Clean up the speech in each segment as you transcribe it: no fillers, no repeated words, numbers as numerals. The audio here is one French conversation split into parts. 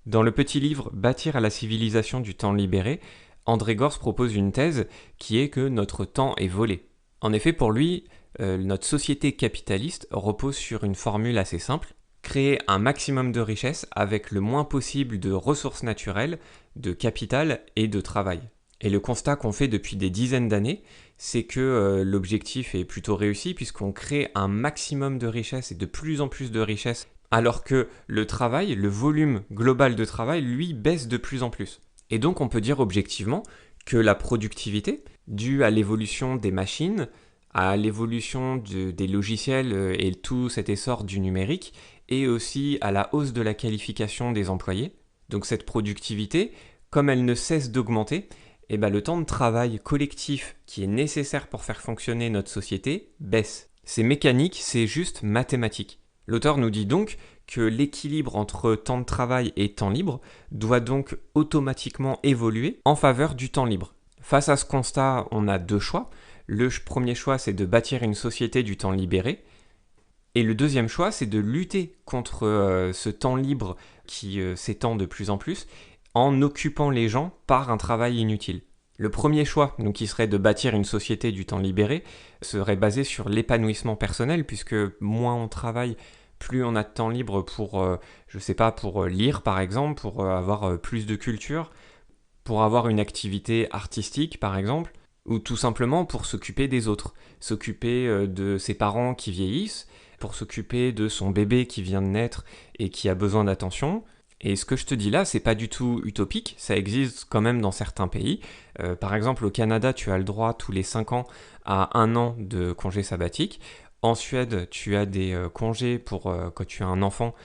Dans le petit livre Bâtir à la civilisation du temps libéré, André Gorz propose une thèse qui est que notre temps est volé. En effet, pour lui, notre société capitaliste repose sur une formule assez simple: créer un maximum de richesses avec le moins possible de ressources naturelles, de capital et de travail. Et le constat qu'on fait depuis des dizaines d'années, c'est que l'objectif est plutôt réussi puisqu'on crée un maximum de richesses et de plus en plus de richesses, alors que le travail, le volume global de travail, lui, baisse de plus en plus. Et donc on peut dire objectivement que la productivité, due à l'évolution des machines, à l'évolution des logiciels et tout cet essor du numérique, et aussi à la hausse de la qualification des employés, donc cette productivité, comme elle ne cesse d'augmenter, eh ben le temps de travail collectif qui est nécessaire pour faire fonctionner notre société baisse. C'est mécanique, c'est juste mathématique. L'auteur nous dit donc que l'équilibre entre temps de travail et temps libre doit donc automatiquement évoluer en faveur du temps libre. Face à ce constat, on a deux choix. Le premier choix, c'est de bâtir une société du temps libéré. Et le deuxième choix, c'est de lutter contre ce temps libre qui s'étend de plus en plus en occupant les gens par un travail inutile. Le premier choix, donc qui serait de bâtir une société du temps libéré, serait basé sur l'épanouissement personnel, puisque moins on travaille, plus on a de temps libre pour, je sais pas, pour lire par exemple, pour avoir plus de culture, pour avoir une activité artistique par exemple, ou tout simplement pour s'occuper des autres, s'occuper de ses parents qui vieillissent, pour s'occuper de son bébé qui vient de naître et qui a besoin d'attention. Et ce que je te dis là, c'est pas du tout utopique, ça existe quand même dans certains pays. Par exemple, au Canada, tu as le droit tous les 5 ans à 1 an de congé sabbatique. En Suède, tu as des congés pour quand tu as un enfant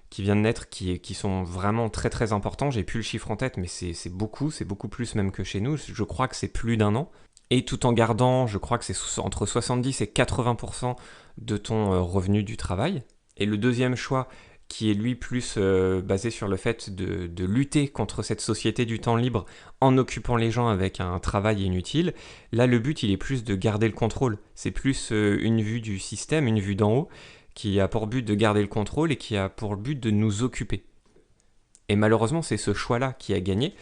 qui vient de naître qui sont vraiment très très importants. J'ai plus le chiffre en tête, mais c'est beaucoup plus même que chez nous. Je crois que c'est plus d'1 an. Et tout en gardant, je crois que c'est entre 70 et 80% de ton revenu du travail. Et le deuxième choix, qui est lui plus basé sur le fait de lutter contre cette société du temps libre en occupant les gens avec un travail inutile, là le but il est plus de garder le contrôle. C'est plus une vue du système, une vue d'en haut, qui a pour but de garder le contrôle et qui a pour but de nous occuper. Et malheureusement c'est ce choix-là qui a gagné,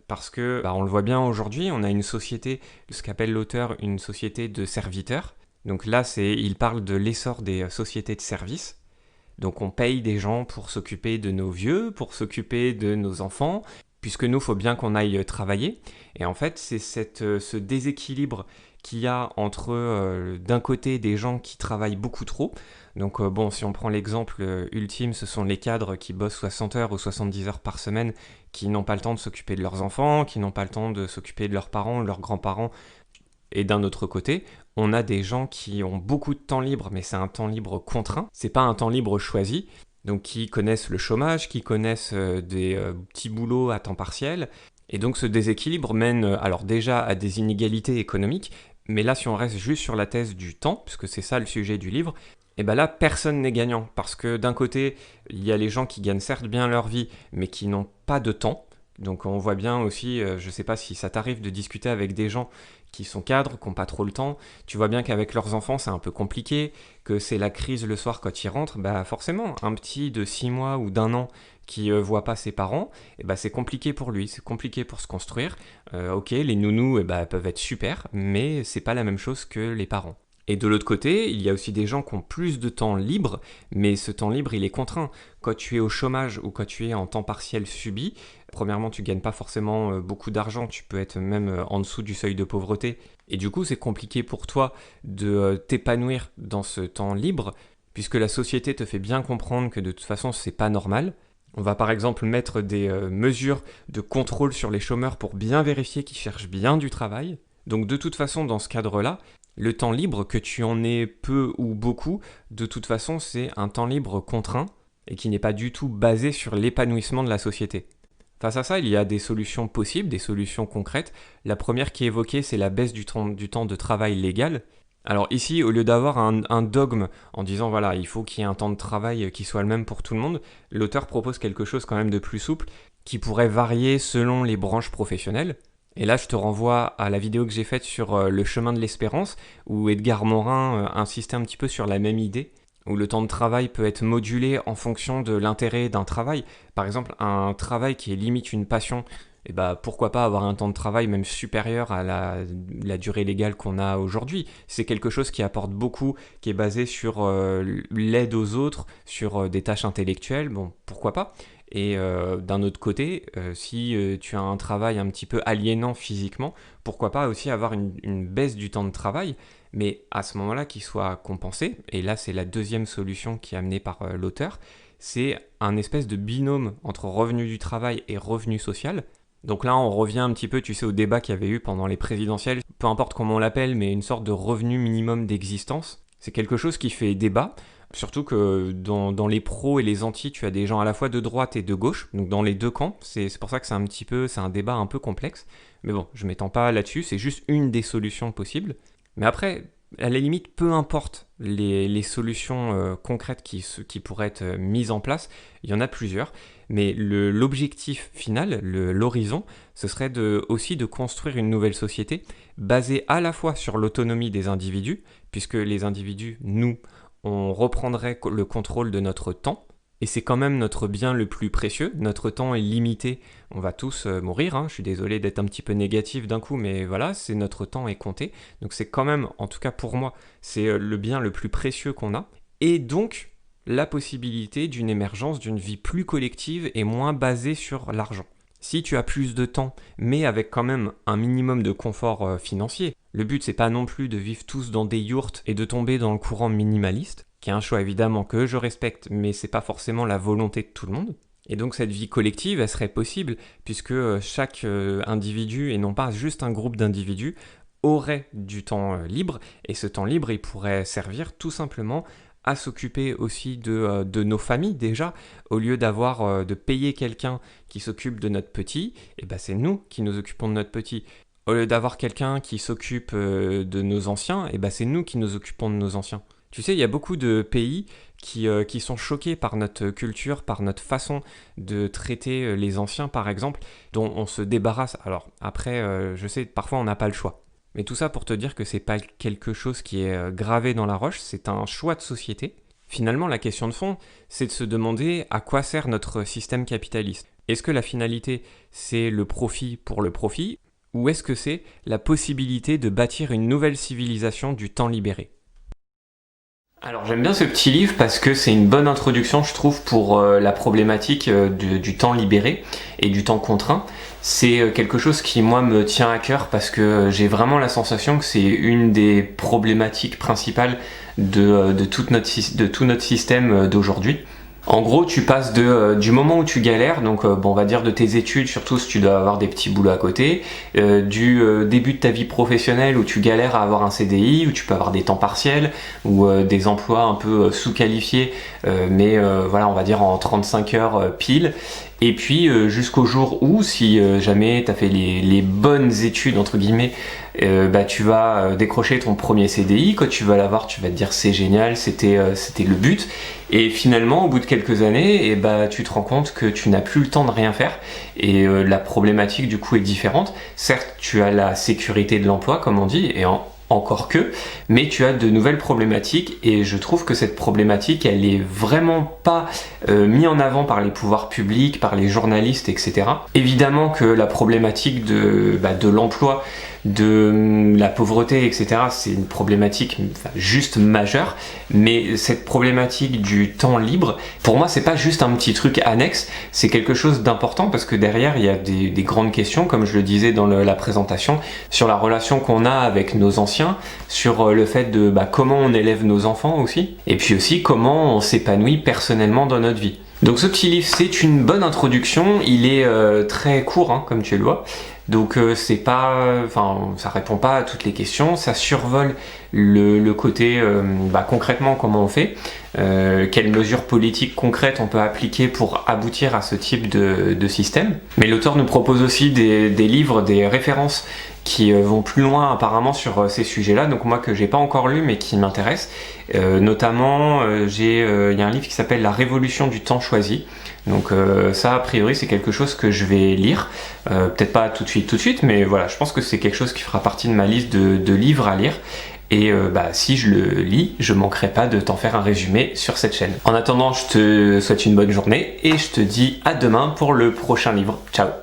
parce que, on le voit bien aujourd'hui, on a une société, ce qu'appelle l'auteur une société de serviteurs. Donc là, il parle de l'essor des sociétés de services. Donc on paye des gens pour s'occuper de nos vieux, pour s'occuper de nos enfants, puisque nous, il faut bien qu'on aille travailler. Et en fait, c'est ce déséquilibre qu'il y a entre, d'un côté, des gens qui travaillent beaucoup trop. Donc bon, si on prend l'exemple ultime, ce sont les cadres qui bossent 60 heures ou 70 heures par semaine, qui n'ont pas le temps de s'occuper de leurs enfants, qui n'ont pas le temps de s'occuper de leurs parents, de leurs grands-parents. Et d'un autre côté, on a des gens qui ont beaucoup de temps libre, mais c'est un temps libre contraint, c'est pas un temps libre choisi, donc qui connaissent le chômage, qui connaissent des petits boulots à temps partiel, et donc ce déséquilibre mène alors déjà à des inégalités économiques, mais là si on reste juste sur la thèse du temps, puisque c'est ça le sujet du livre, et ben là personne n'est gagnant, parce que d'un côté, il y a les gens qui gagnent certes bien leur vie, mais qui n'ont pas de temps. Donc on voit bien aussi, je sais pas si ça t'arrive de discuter avec des gens qui sont cadres, qui n'ont pas trop le temps, tu vois bien qu'avec leurs enfants c'est un peu compliqué, que c'est la crise le soir quand ils rentrent, bah forcément, un petit de 6 mois ou d'1 an qui voit pas ses parents, et bah c'est compliqué pour lui, c'est compliqué pour se construire. Ok, les nounous peuvent être super, mais c'est pas la même chose que les parents. Et de l'autre côté, il y a aussi des gens qui ont plus de temps libre, mais ce temps libre, il est contraint. Quand tu es au chômage ou quand tu es en temps partiel subi, premièrement, tu gagnes pas forcément beaucoup d'argent, tu peux être même en dessous du seuil de pauvreté. Et du coup, c'est compliqué pour toi de t'épanouir dans ce temps libre, puisque la société te fait bien comprendre que de toute façon, c'est pas normal. On va par exemple mettre des mesures de contrôle sur les chômeurs pour bien vérifier qu'ils cherchent bien du travail. Donc de toute façon, dans ce cadre-là, le temps libre, que tu en aies peu ou beaucoup, de toute façon, c'est un temps libre contraint et qui n'est pas du tout basé sur l'épanouissement de la société. Face à ça, il y a des solutions possibles, des solutions concrètes. La première qui est évoquée, c'est la baisse du temps de travail légal. Alors ici, au lieu d'avoir un dogme en disant voilà, il faut qu'il y ait un temps de travail qui soit le même pour tout le monde, l'auteur propose quelque chose quand même de plus souple, qui pourrait varier selon les branches professionnelles. Et là, je te renvoie à la vidéo que j'ai faite sur le chemin de l'espérance, où Edgar Morin insistait un petit peu sur la même idée. où le temps de travail peut être modulé en fonction de l'intérêt d'un travail. Par exemple, un travail qui est limite une passion, et bah, pourquoi pas avoir un temps de travail même supérieur à la durée légale qu'on a aujourd'hui. C'est quelque chose qui apporte beaucoup, qui est basé sur l'aide aux autres, sur des tâches intellectuelles, bon, pourquoi pas. Et d'un autre côté, si tu as un travail un petit peu aliénant physiquement, pourquoi pas aussi avoir une baisse du temps de travail, mais à ce moment-là qu'il soit compensé, et là c'est la deuxième solution qui est amenée par l'auteur, c'est un espèce de binôme entre revenu du travail et revenu social. Donc là, on revient un petit peu, tu sais, au débat qu'il y avait eu pendant les présidentielles, peu importe comment on l'appelle, mais une sorte de revenu minimum d'existence. C'est quelque chose qui fait débat, surtout que dans les pros et les antis, tu as des gens à la fois de droite et de gauche, donc dans les deux camps. C'est pour ça que c'est un débat un peu complexe. Mais bon, je m'étends pas là-dessus, c'est juste une des solutions possibles. Mais après, à la limite, peu importe les solutions concrètes qui pourraient être mises en place, il y en a plusieurs, mais l'objectif final, l'horizon, ce serait aussi de construire une nouvelle société basée à la fois sur l'autonomie des individus, puisque les individus, nous, on reprendrait le contrôle de notre temps, et c'est quand même notre bien le plus précieux. Notre temps est limité, on va tous mourir, hein. Je suis désolé d'être un petit peu négatif d'un coup, mais voilà, notre temps est compté. Donc c'est quand même, en tout cas pour moi, c'est le bien le plus précieux qu'on a. Et donc, la possibilité d'une émergence d'une vie plus collective et moins basée sur l'argent. Si tu as plus de temps, mais avec quand même un minimum de confort financier, le but c'est pas non plus de vivre tous dans des yourtes et de tomber dans le courant minimaliste, qui est un choix évidemment que je respecte, mais c'est pas forcément la volonté de tout le monde. Et donc cette vie collective, elle serait possible, puisque chaque individu, et non pas juste un groupe d'individus, aurait du temps libre, et ce temps libre, il pourrait servir tout simplement à s'occuper aussi de nos familles déjà, au lieu de payer quelqu'un qui s'occupe de notre petit, et ben c'est nous qui nous occupons de notre petit. Au lieu d'avoir quelqu'un qui s'occupe de nos anciens, et ben c'est nous qui nous occupons de nos anciens. Tu sais, il y a beaucoup de pays qui sont choqués par notre culture, par notre façon de traiter les anciens, par exemple, dont on se débarrasse. Alors après, je sais, parfois on n'a pas le choix. Mais tout ça pour te dire que c'est pas quelque chose qui est gravé dans la roche, c'est un choix de société. Finalement, la question de fond, c'est de se demander à quoi sert notre système capitaliste. Est-ce que la finalité, c'est le profit pour le profit, ou est-ce que c'est la possibilité de bâtir une nouvelle civilisation du temps libéré ? Alors j'aime bien ce petit livre parce que c'est une bonne introduction, je trouve, pour la problématique du temps libéré et du temps contraint. C'est quelque chose qui, moi, me tient à cœur parce que j'ai vraiment la sensation que c'est une des problématiques principales de tout notre système d'aujourd'hui. En gros, tu passes du moment où tu galères, donc on va dire de tes études, surtout si tu dois avoir des petits boulots à côté, du début de ta vie professionnelle où tu galères à avoir un CDI, où tu peux avoir des temps partiels, ou des emplois un peu sous-qualifiés, mais voilà, on va dire en 35 heures pile. Et puis jusqu'au jour où, si jamais tu as fait les bonnes études, entre guillemets, tu vas décrocher ton premier CDI. Quand tu vas l'avoir, tu vas te dire c'est génial, c'était le but. Et finalement, au bout de quelques années, tu te rends compte que tu n'as plus le temps de rien faire. Et la problématique du coup est différente. Certes, tu as la sécurité de l'emploi, comme on dit, et encore que, mais tu as de nouvelles problématiques et je trouve que cette problématique, elle est vraiment pas mise en avant par les pouvoirs publics, par les journalistes, etc. Évidemment que la problématique de l'emploi, de la pauvreté, etc., c'est une problématique juste majeure, mais cette problématique du temps libre, pour moi, c'est pas juste un petit truc annexe, c'est quelque chose d'important parce que derrière, il y a des grandes questions, comme je le disais dans la présentation, sur la relation qu'on a avec nos anciens, sur le fait de comment on élève nos enfants aussi, et puis aussi comment on s'épanouit personnellement dans notre vie. Donc ce petit livre, c'est une bonne introduction, il est très court, hein, comme tu le vois. Donc ça répond pas à toutes les questions, ça survole le côté concrètement comment on fait, quelles mesures politiques concrètes on peut appliquer pour aboutir à ce type de système. Mais l'auteur nous propose aussi des livres, des références qui vont plus loin apparemment sur ces sujets-là, donc moi que j'ai pas encore lu mais qui m'intéresse. Notamment, il y a un livre qui s'appelle La Révolution du temps choisi. Donc ça, a priori, c'est quelque chose que je vais lire. Peut-être pas tout de suite, mais voilà, je pense que c'est quelque chose qui fera partie de ma liste de livres à lire. Et si je le lis, je manquerai pas de t'en faire un résumé sur cette chaîne. En attendant, je te souhaite une bonne journée et je te dis à demain pour le prochain livre. Ciao!